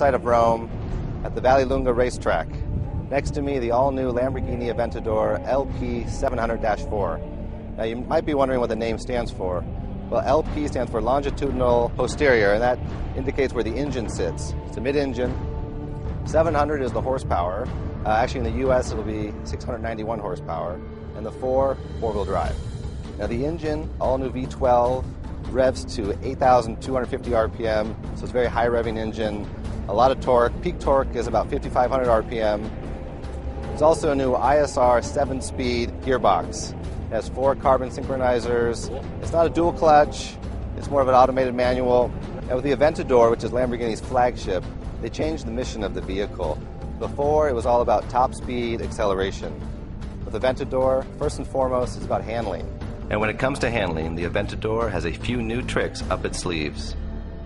outside of Rome at the Vallelunga racetrack. Next to me, the all-new Lamborghini Aventador LP 700-4. Now, you might be wondering what the name stands for. Well, LP stands for longitudinal posterior, and that indicates where the engine sits. It's a mid-engine. 700 is the horsepower. Actually, in the U.S., it'll be 691 horsepower. And the four-wheel drive. Now, the engine, all-new v12, revs to 8,250 RPM, so it's a very high-revving engine. A lot of torque. Peak torque is about 5,500 RPM. There's also a new ISR 7-speed gearbox. It has 4 carbon synchronizers. It's not a dual clutch. It's more of an automated manual. And with the Aventador, which is Lamborghini's flagship, they changed the mission of the vehicle. Before, it was all about top speed acceleration. With the Aventador, first and foremost, it's about handling. And when it comes to handling, the Aventador has a few new tricks up its sleeves.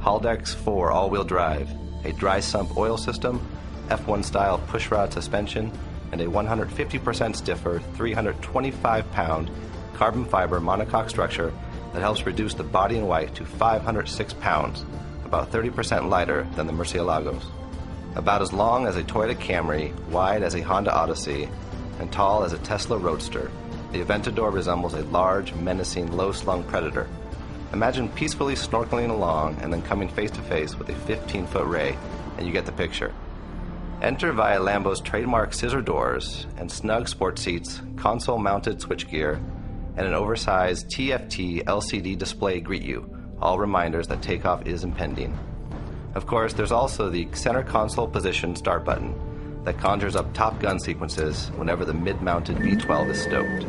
Haldex 4 all-wheel drive, a dry sump oil system, F1-style pushrod suspension, and a 150% stiffer 325-pound carbon fiber monocoque structure that helps reduce the body in white to 506 pounds, about 30% lighter than the Murciélagos. About as long as a Toyota Camry, wide as a Honda Odyssey, and tall as a Tesla Roadster, the Aventador resembles a large, menacing, low-slung predator. Imagine peacefully snorkeling along and then coming face-to-face with a 15-foot ray, and you get the picture. Enter via Lambo's trademark scissor doors and snug sport seats, console-mounted switchgear, and an oversized TFT LCD display greet you, all reminders that takeoff is impending. Of course, there's also the center console position start button that conjures up Top Gun sequences whenever the mid-mounted V12 is stoked.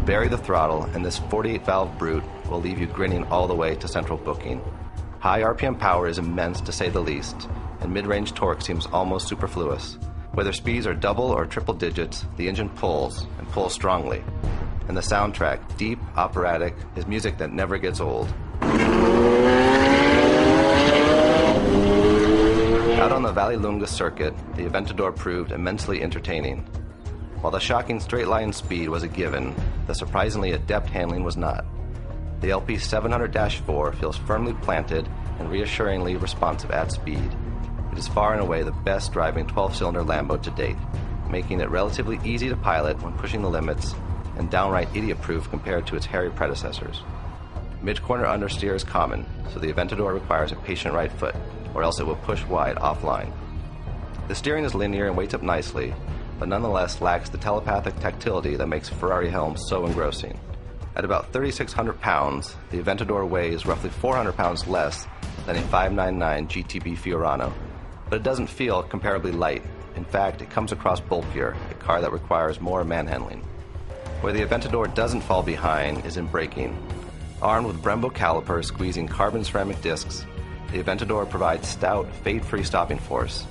Bury the throttle, and this 48-valve brute will leave you grinning all the way to central booking. High RPM power is immense to say the least, and mid-range torque seems almost superfluous. Whether speeds are double or triple digits, the engine pulls, and pulls strongly. And the soundtrack, deep, operatic, is music that never gets old. Out on the Vallelunga circuit, the Aventador proved immensely entertaining. While the shocking straight-line speed was a given, the surprisingly adept handling was not. The LP 700-4 feels firmly planted and reassuringly responsive at speed. It is far and away the best driving 12-cylinder Lambo to date, making it relatively easy to pilot when pushing the limits and downright idiot-proof compared to its hairy predecessors. Mid-corner understeer is common, so the Aventador requires a patient right foot, or else it will push wide offline. The steering is linear and weights up nicely, but nonetheless lacks the telepathic tactility that makes Ferrari helms so engrossing. At about 3,600 pounds, the Aventador weighs roughly 400 pounds less than a 599 GTB Fiorano, but it doesn't feel comparably light. In fact, it comes across bulkier, a car that requires more manhandling. Where the Aventador doesn't fall behind is in braking. Armed with Brembo calipers squeezing carbon ceramic discs, the Aventador provides stout, fade-free stopping force.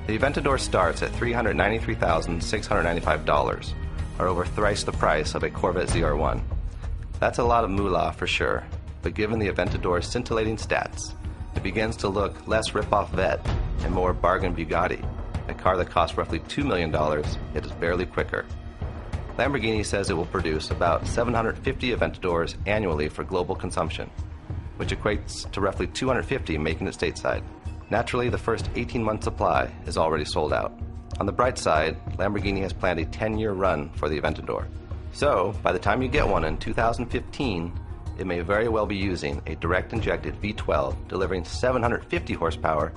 The Aventador starts at $393,695, or over thrice the price of a Corvette ZR1. That's a lot of moolah for sure, but given the Aventador's scintillating stats, it begins to look less rip-off Vet and more bargain Bugatti, a car that costs roughly $2 million, yet is barely quicker. Lamborghini says it will produce about 750 Aventadors annually for global consumption, which equates to roughly 250 making it stateside. Naturally, the first 18-month supply is already sold out. On the bright side, Lamborghini has planned a 10-year run for the Aventador. So, by the time you get one in 2015, it may very well be using a direct-injected V12 delivering 750 horsepower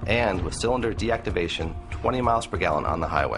and with cylinder deactivation 20 miles per gallon on the highway.